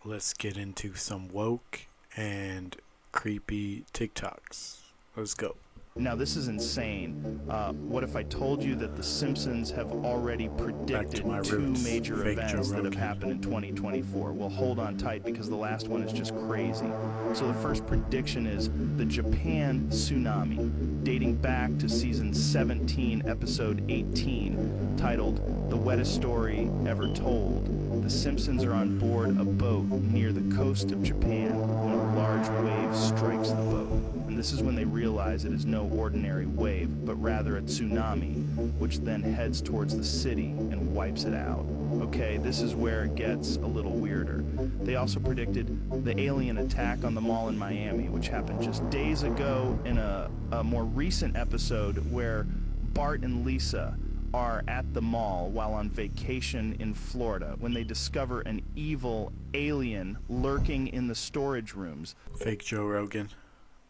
let's get into some woke and creepy TikToks. Let's go. Now, this is insane. What if I told you that The Simpsons have already predicted two major events that have happened in 2024? Well, hold on tight because the last one is just crazy. So the first prediction is the Japan tsunami, dating back to season 17, episode 18, titled The Wettest Story Ever Told. The Simpsons are on board a boat near the coast of Japan when a large wave strikes the boat. And this is when they realize it is no ordinary wave, but rather a tsunami, which then heads towards the city and wipes it out. Okay, this is where it gets a little weirder. They also predicted the alien attack on the mall in Miami, which happened just days ago in a more recent episode where Bart and Lisa are at the mall while on vacation in Florida when they discover an evil alien lurking in the storage rooms. Fake Joe Rogan,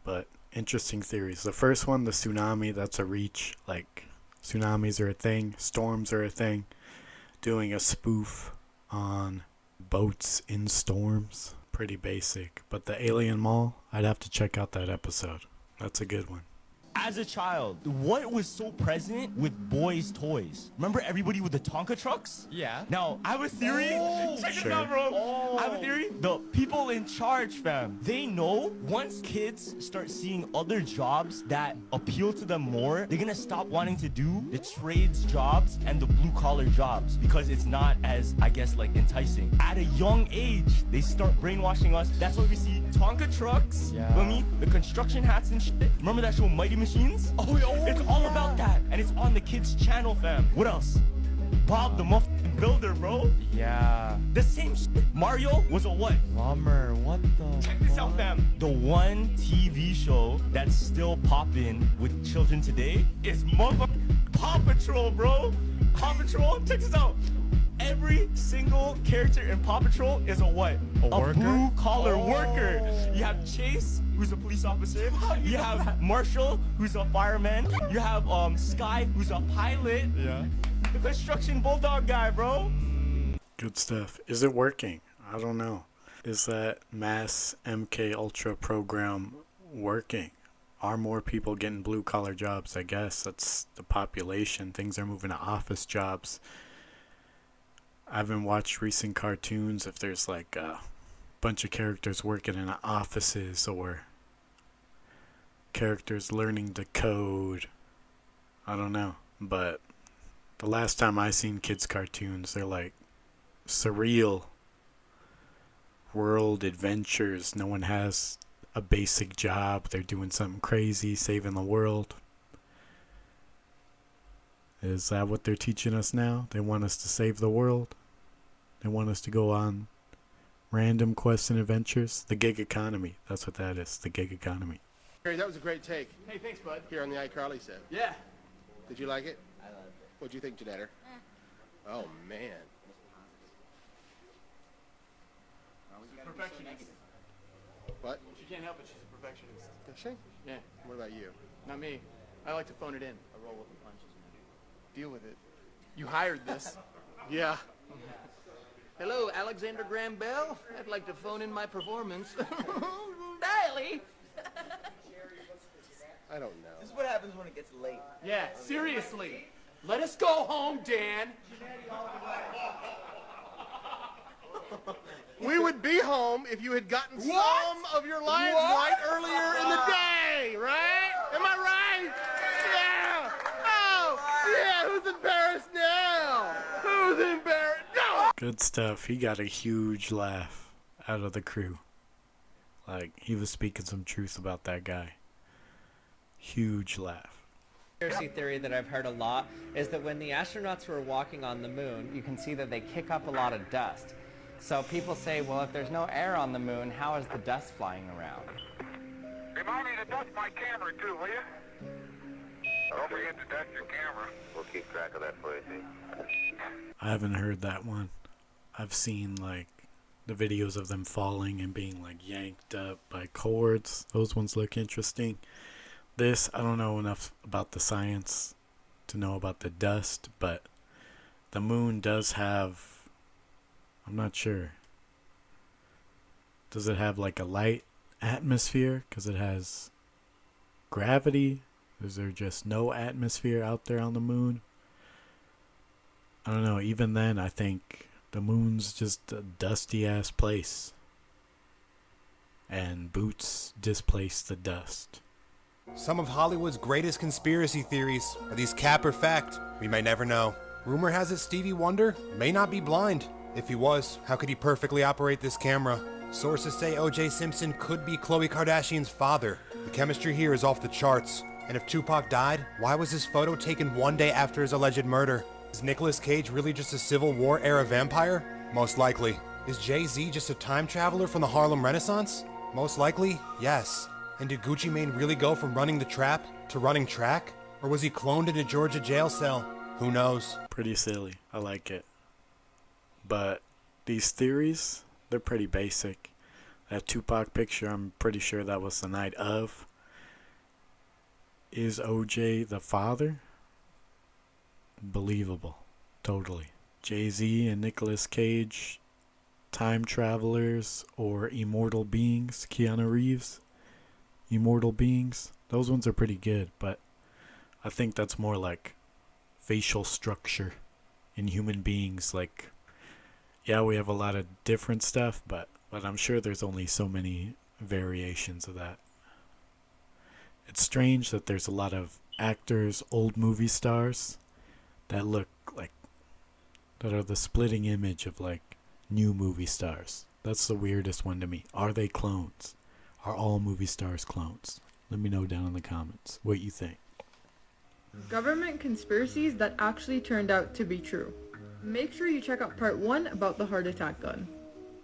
but interesting theories. The first one, the tsunami, that's a reach. Like, tsunamis are a thing, storms are a thing. Doing a spoof on boats in storms, pretty basic. But the alien mall, I'd have to check out that episode. That's a good one. As a child, what was so present with boys' toys? Remember everybody with the Tonka trucks? Yeah. Now, I have a theory. Check this out, bro. I have a theory. The people in charge, fam, they know once kids start seeing other jobs that appeal to them more, they're gonna stop wanting to do the trades jobs and the blue-collar jobs because it's not as, I guess, like enticing. At a young age, they start brainwashing us. That's why we see Tonka trucks, Yeah. you know what I mean? The construction hats and shit. Remember that show Mighty Machines? Oh, It's all about that, and it's on the kids' channel, fam. What else? Bob the Muffin Builder, bro. Yeah. The same shit. Mario was a what? Plumber, what the Check this out, fam. The one TV show that's still popping with children today is motherfucking Paw Patrol, bro. Paw Patrol, check this out. Every single character in Paw Patrol is a what? A worker? Blue-collar worker. You have Chase, who's a police officer. You have Marshall, who's a fireman. You have Sky, who's a pilot. Yeah. The construction bulldog guy, bro. Good stuff. Is it working? I don't know. Is that mass MK Ultra program working? Are more people getting blue-collar jobs? I guess that's the population. Things are moving to office jobs. I haven't watched recent cartoons if there's like a bunch of characters working in offices or characters learning to code. I don't know. But the last time I seen kids' cartoons, they're like surreal world adventures. No one has a basic job. They're doing something crazy, saving the world. Is that what they're teaching us now? They want us to save the world? They want us to go on random quests and adventures? The gig economy. That's what that is. The gig economy. Gary, that was a great take. Hey, thanks, bud. Here on the iCarly set. Yeah. Did you like it? I loved it. What'd you think, Janetter? Oh, man. Perfectionist. What? She can't help it, she's a perfectionist. Does she? Yeah, What about you? not me. I like to phone it in. I roll with the punches. Deal with it. You hired this. Yeah. Hello, Alexander Graham Bell. I'd like to phone in my performance. Daily. I don't know. This is what happens when it gets late. Yeah, seriously. Let us go home, Dan. We would be home if you had gotten some of your lines right earlier in the day, right? Am I right? Yeah. Oh, yeah. Who's embarrassed now? Who's embarrassed? No. Good stuff. He got a huge laugh out of the crew. Like, he was speaking some truth about that guy. Huge laugh. Conspiracy theory that I've heard a lot is that when the astronauts were walking on the moon, you can see that they kick up a lot of dust. So people say, well, if there's no air on the moon, how is the dust flying around? Remind me to dust my camera too, will you? Don't forget to dust your camera. We'll keep track of that for you, see? I haven't heard that one. I've seen, like, the videos of them falling and being, like, yanked up by cords. Those ones look interesting. This, I don't know enough about the science to know about the dust, but the moon does have, I'm not sure, Does it have like a light atmosphere because it has gravity? Is there just no atmosphere out there on the moon? I don't know. Even then, I think the moon's just a dusty ass place. And boots displace the dust. Some of Hollywood's greatest conspiracy theories. Are these cap or fact? We may never know. Rumor has it Stevie Wonder may not be blind. If he was, how could he perfectly operate this camera? Sources say O.J. Simpson could be Khloe Kardashian's father. The chemistry here is off the charts. And if Tupac died, why was his photo taken one day after his alleged murder? Is Nicolas Cage really just a Civil War era vampire? Most likely. Is Jay-Z just a time traveler from the Harlem Renaissance? Most likely, yes. And did Gucci Mane really go from running the trap to running track? Or was he cloned in a Georgia jail cell? Who knows? Pretty silly. I like it. But these theories, they're pretty basic. That Tupac picture, I'm pretty sure that was the night of. Is OJ the father? Believable. Totally. Jay-Z and Nicolas Cage, time travelers or immortal beings. Keanu Reeves, immortal beings. Those ones are pretty good, but I think that's more like facial structure in human beings. Like, yeah, we have a lot of different stuff, but I'm sure there's only so many variations of that. It's strange that there's a lot of actors, old movie stars, that look like, that are the splitting image of like new movie stars. That's the weirdest one to me. Are they clones? Are all movie stars clones? Let me know down in the comments what you think. Government conspiracies that actually turned out to be true. Make sure you check out part 1 about the heart attack gun.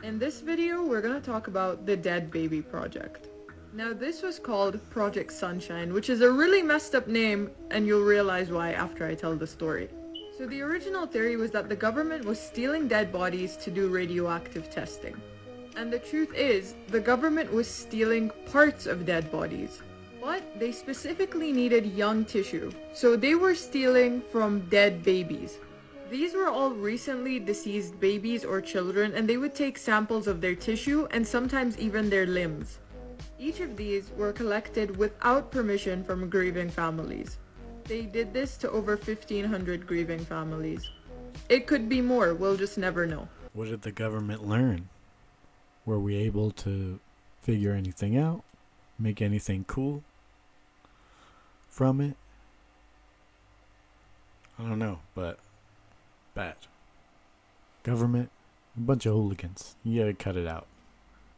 In this video, we're going to talk about the Dead Baby Project. Now, this was called Project Sunshine, which is a really messed up name, and you'll realize why after I tell the story. So the original theory was that the government was stealing dead bodies to do radioactive testing. And the truth is, the government was stealing parts of dead bodies. But they specifically needed young tissue, so they were stealing from dead babies. These were all recently deceased babies or children, and they would take samples of their tissue and sometimes even their limbs. Each of these were collected without permission from grieving families. They did this to over 1,500 grieving families. It could be more, we'll just never know. What did the government learn? Were we able to figure anything out? Make anything cool from it? I don't know, but bad. Government, a bunch of hooligans. You gotta cut it out.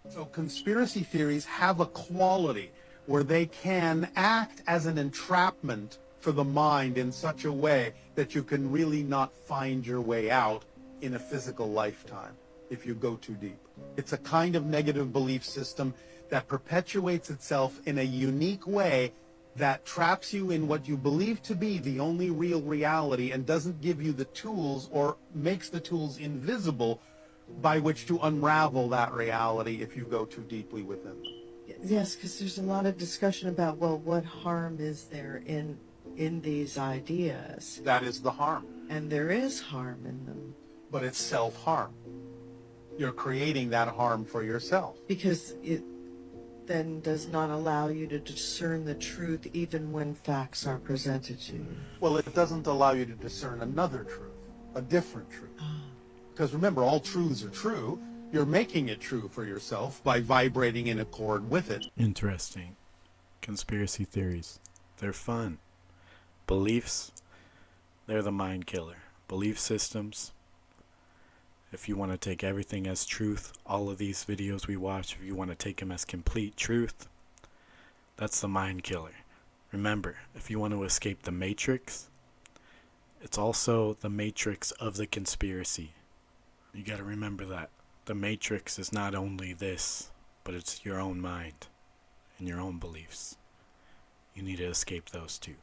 So conspiracy theories have a quality where they can act as an entrapment for the mind in such a way that you can really not find your way out in a physical lifetime if you go too deep. It's a kind of negative belief system that perpetuates itself in a unique way that traps you in what you believe to be the only real reality and doesn't give you the tools or makes the tools invisible by which to unravel that reality if you go too deeply within them. Yes, because there's a lot of discussion about, well, what harm is there in these ideas? That is the harm. And there is harm in them. But it's self-harm. You're creating that harm for yourself. Because it then does not allow you to discern the truth even when facts are presented to you. Well, it doesn't allow you to discern another truth, a different truth. Because remember, all truths are true. You're making it true for yourself by vibrating in accord with it. Interesting. Conspiracy theories. They're fun. Beliefs, they're the mind killer. Belief systems, if you want to take everything as truth, all of these videos we watch, if you want to take them as complete truth, that's the mind killer. Remember, if you want to escape the matrix, it's also the matrix of the conspiracy. You got to remember that. The matrix is not only this, but it's your own mind and your own beliefs. You need to escape those too.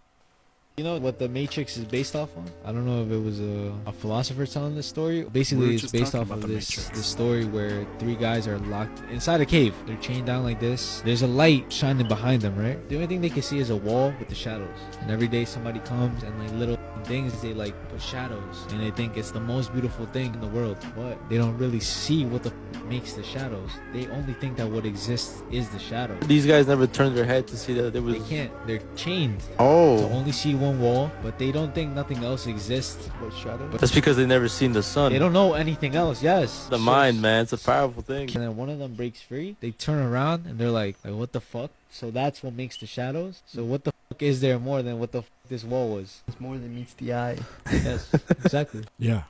You know what the Matrix is based off on? I don't know if it was a philosopher telling this story. Basically, it's based off of this story where 3 guys are locked inside a cave. They're chained down like this. There's a light shining behind them, right? The only thing they can see is a wall with the shadows. And every day somebody comes and like little things, they like put shadows and they think it's the most beautiful thing in the world, but they don't really see what the makes the shadows. They only think that what exists is the shadow. These guys never turned their head to see that there was... They can't. They're chained to Oh. only see one wall, but they don't think nothing else exists but shadows. That's because they never seen the sun. They don't know anything else. Yes. The mind, man. It's a powerful thing. And then one of them breaks free. They turn around and they're like, what the fuck? So that's what makes the shadows. So what the fuck is there more than what the fuck this wall was? It's more than meets the eye. Yes, exactly. Yeah.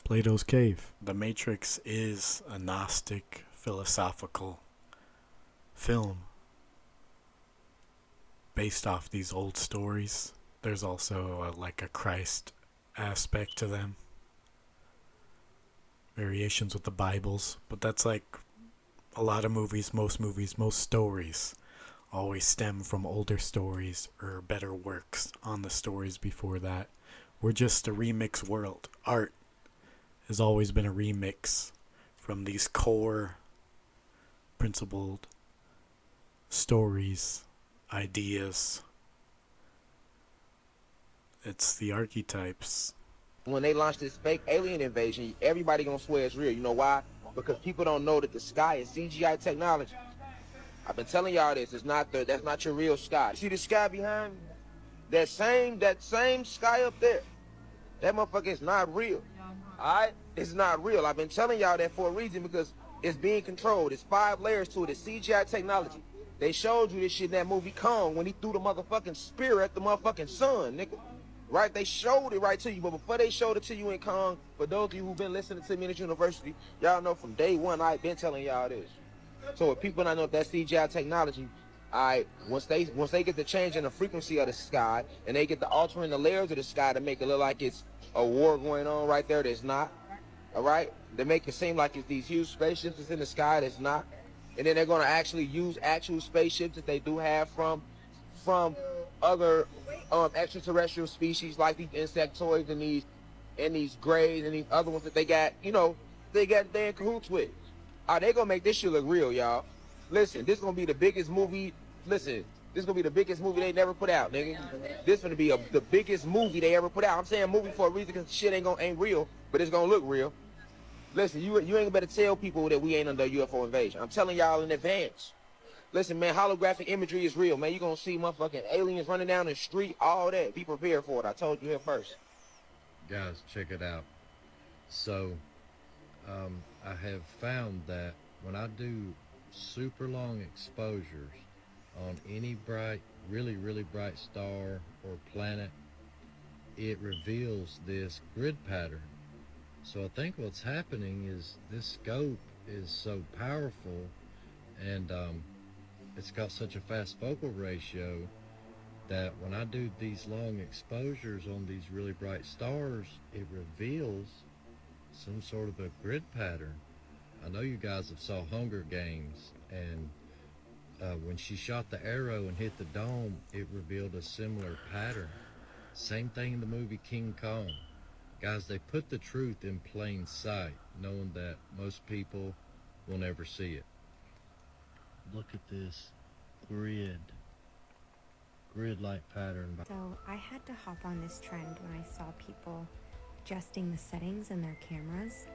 Plato's Cave. The Matrix is a Gnostic philosophical film based off these old stories. There's also like a Christ aspect to them. Variations with the Bibles. But that's like a lot of movies, most stories always stem from older stories or better works on the stories before that. We're just a remix world. Art has always been a remix from these core principled stories, ideas. It's the archetypes. When they launch this fake alien invasion, everybody gonna swear it's real. You know why? Because people don't know that the sky is CGI technology. I've been telling y'all this. That's not your real sky. See the sky behind me? That same sky up there. That motherfucker is not real. Alright? It's not real. I've been telling y'all that for a reason, because it's being controlled. It's 5 layers to it. It's CGI technology. They showed you this shit in that movie Kong when he threw the motherfucking spear at the motherfucking sun, nigga. Right? They showed it right to you, but before they showed it to you in Kong, for those of you who've been listening to me in this university, y'all know from day one I've been telling y'all this. So if people not know if that's CGI technology, alright, once they get the change in the frequency of the sky, and they get the altering the layers of the sky to make it look like it's a war going on right there that's not, alright? They make it seem like it's these huge spaceships that's in the sky that's not. And then they're gonna actually use actual spaceships that they do have from other extraterrestrial species like these insectoids and these greys and these other ones that they got, they in cahoots with. They gonna make this shit look real, y'all. Listen, this gonna be the biggest movie. Listen, this gonna be the biggest movie they never put out, nigga. This gonna be the biggest movie they ever put out. I'm saying movie for a reason, because shit ain't real, but it's gonna look real. Listen, you ain't better tell people that we ain't under UFO invasion. I'm telling y'all in advance. Listen, man, holographic imagery is real, man. You gonna see motherfucking aliens running down the street, all that. Be prepared for it. I told you here first. Guys, check it out. So, I have found that when I do super long exposures on any bright, really bright star or planet, it reveals this grid pattern. So I think what's happening is this scope is so powerful, and it's got such a fast focal ratio that when I do these long exposures on these really bright stars, it reveals some sort of a grid pattern. I know you guys have saw Hunger Games, and when she shot the arrow and hit the dome, it revealed a similar pattern. Same thing in the movie King Kong. Guys, they put the truth in plain sight, knowing that most people will never see it. Look at this grid-like pattern. So I had to hop on this trend when I saw people adjusting the settings in their cameras,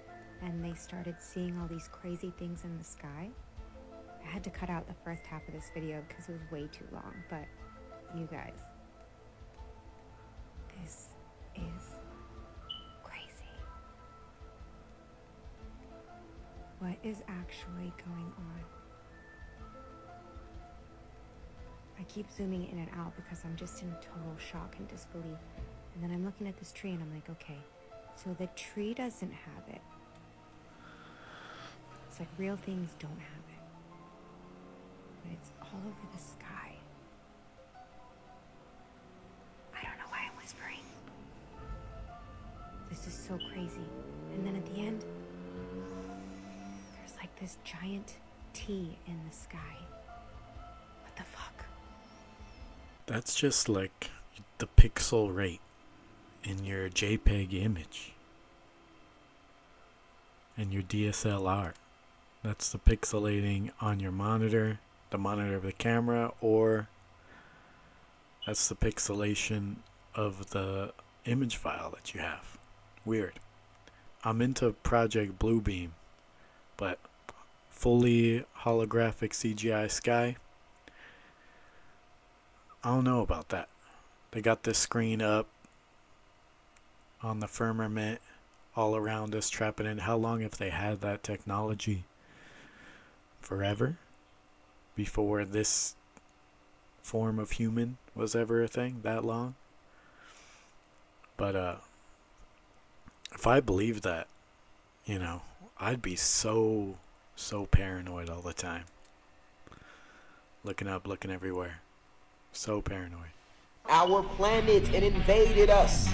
and they started seeing all these crazy things in the sky. I had to cut out the first half of this video because it was way too long, but you guys, this is crazy. What is actually going on? I keep zooming in and out because I'm just in total shock and disbelief. And then I'm looking at this tree and I'm like, okay, so the tree doesn't have it. It's like real things don't have it. But it's all over the sky. I don't know why I'm whispering. This is so crazy. And then at the end, there's like this giant T in the sky. What the fuck? That's just like the pixel rate in your JPEG image and your DSLR. That's the pixelating on your monitor, the monitor of the camera, or that's the pixelation of the image file that you have. Weird. I'm into Project Bluebeam, but fully holographic CGI sky, I don't know about that. They got this screen up on the firmament all around us, trapping in. How long have they had that technology? Forever? Before this form of human was ever a thing? That long? But if I believed that, you know, I'd be so paranoid all the time. Looking up, looking everywhere. So paranoid. Our planet and invaded us.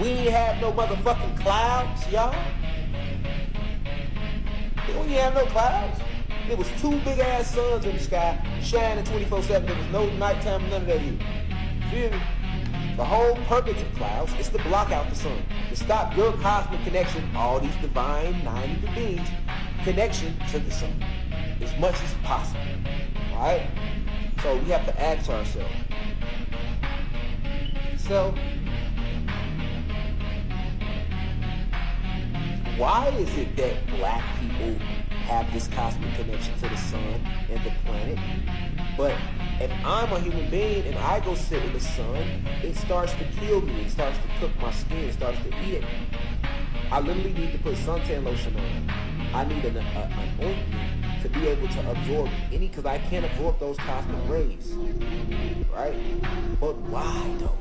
We ain't have no motherfucking clouds, y'all. We ain't have no clouds. There was 2 big ass suns in the sky, shining 24/7. There was no nighttime, none of that here. Feel me? The whole purpose of clouds is to block out the sun, to stop your cosmic connection, all these divine 9 beings, connection to the sun, as much as possible. Alright? So we have to ask ourselves. So, why is it that black people have this cosmic connection to the sun and the planet? But if I'm a human being and I go sit in the sun, it starts to kill me. It starts to cook my skin. It starts to eat it. I literally need to put suntan lotion on. I need an ointment to be able to absorb any, because I can't absorb those cosmic rays. Right? But why though?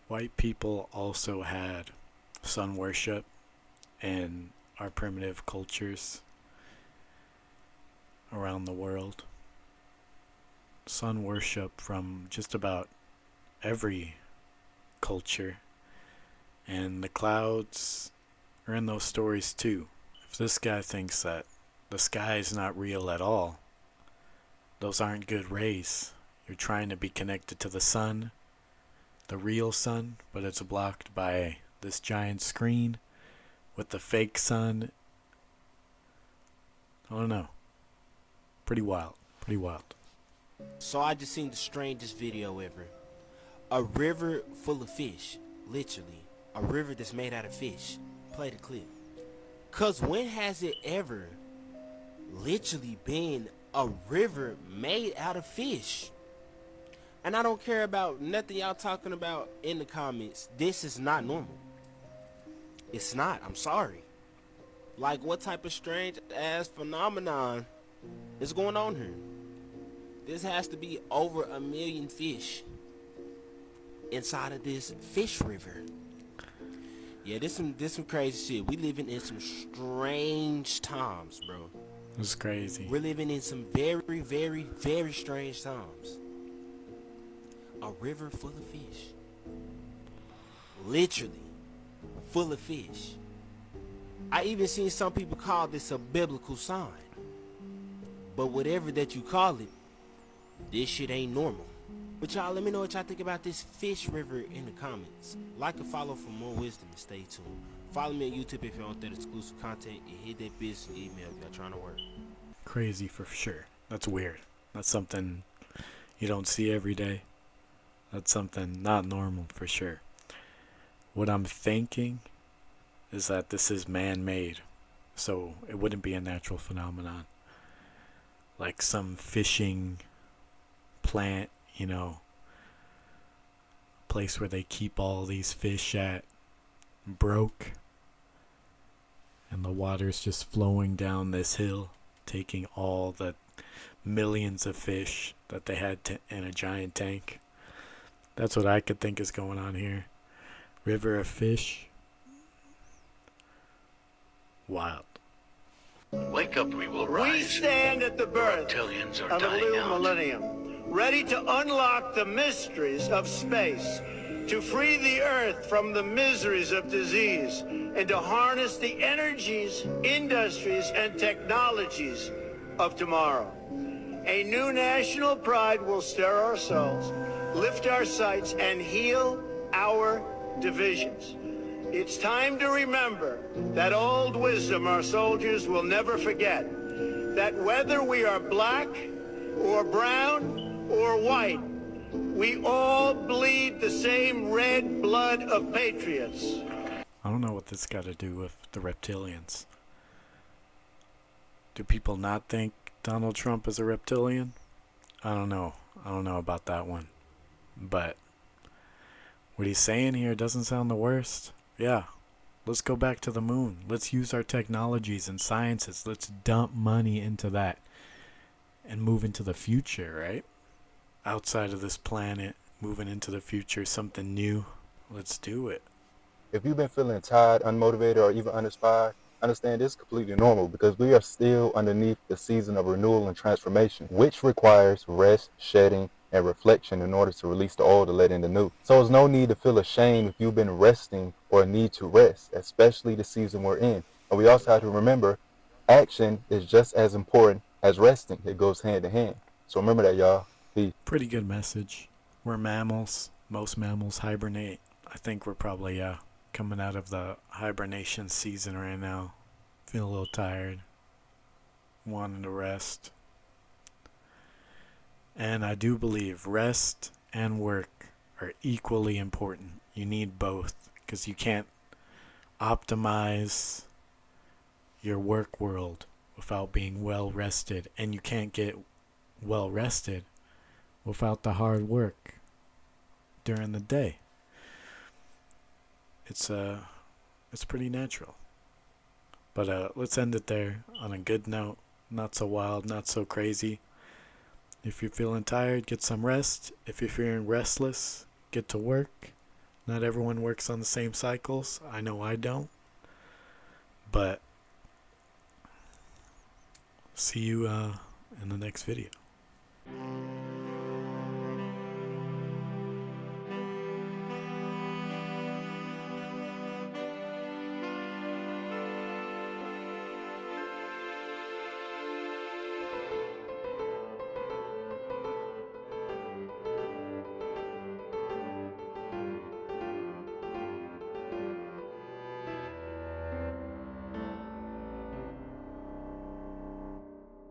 White people also had sun worship in our primitive cultures around the world. Sun worship from just about every culture. And the clouds are in those stories too. If this guy thinks that the sky is not real at all, those aren't good rays. You're trying to be connected to the sun, the real sun, but it's blocked by this giant screen with the fake sun. I don't know. Pretty wild. Pretty wild. So I just seen the strangest video ever. A river full of fish. Literally. A river that's made out of fish. Play the clip. Cause when has it ever literally been a river made out of fish? And I don't care about nothing y'all talking about in the comments. This is not normal. It's not. I'm sorry. Like, what type of strange ass phenomenon is going on here? This has to be over 1 million fish inside of this fish river. Yeah, this some crazy shit. We living in some strange times, bro. It's crazy. We're living in some very, very, very strange times. A river full of fish. Literally full of fish. I even seen some people call this a biblical sign. But whatever that you call it, this shit ain't normal. But y'all, let me know what y'all think about this fish river in the comments. Like and follow for more wisdom and stay tuned. Follow me on YouTube if you want that exclusive content, and hit that business email if y'all trying to work. Crazy for sure. That's weird. That's something you don't see every day. That's something not normal for sure. What I'm thinking is that this is man-made, so it wouldn't be a natural phenomenon. Like some fishing plant, you know, place where they keep all these fish at broke, and the water's just flowing down this hill, taking all the millions of fish that they had in a giant tank. That's what I could think is going on here. River of fish. Wild. Wake up, we will rise. We stand at the birth Reptilians are of a dying new out. millennium, ready to unlock the mysteries of space, to free the Earth from the miseries of disease, and to harness the energies, industries, and technologies of tomorrow. A new national pride will stir our souls, lift our sights, and heal our divisions. It's time to remember that old wisdom our soldiers will never forget, that whether we are black or brown or white, We all bleed the same red blood of patriots. I don't know what this got to do with the reptilians. Do people not think Donald Trump is a reptilian? I don't know. I don't know about that one. But what he's saying here doesn't sound the worst. Yeah. Let's go back to the moon. Let's use our technologies and sciences. Let's dump money into that and move into the future, right? Outside of this planet, moving into the future, something new. Let's do it. If you've been feeling tired, unmotivated, or even uninspired, understand this is completely normal because we are still underneath the season of renewal and transformation, which requires rest, shedding, and reflection in order to release the old to let in the new. So there's no need to feel ashamed if you've been resting or need to rest, especially the season we're in. And we also have to remember, action is just as important as resting. It goes hand in hand. So remember that, y'all. Peace. Pretty good message. We're mammals. Most mammals hibernate. I think we're probably coming out of the hibernation season right now. Feeling a little tired. Wanting to rest. And I do believe rest and work are equally important. You need both because you can't optimize your work world without being well rested, and you can't get well rested without the hard work during the day. It's pretty natural. But let's end it there on a good note. Not so wild, not so crazy. If you're feeling tired, get some rest. If you're feeling restless, get to work. Not everyone works on the same cycles. I know I don't. But see you in the next video.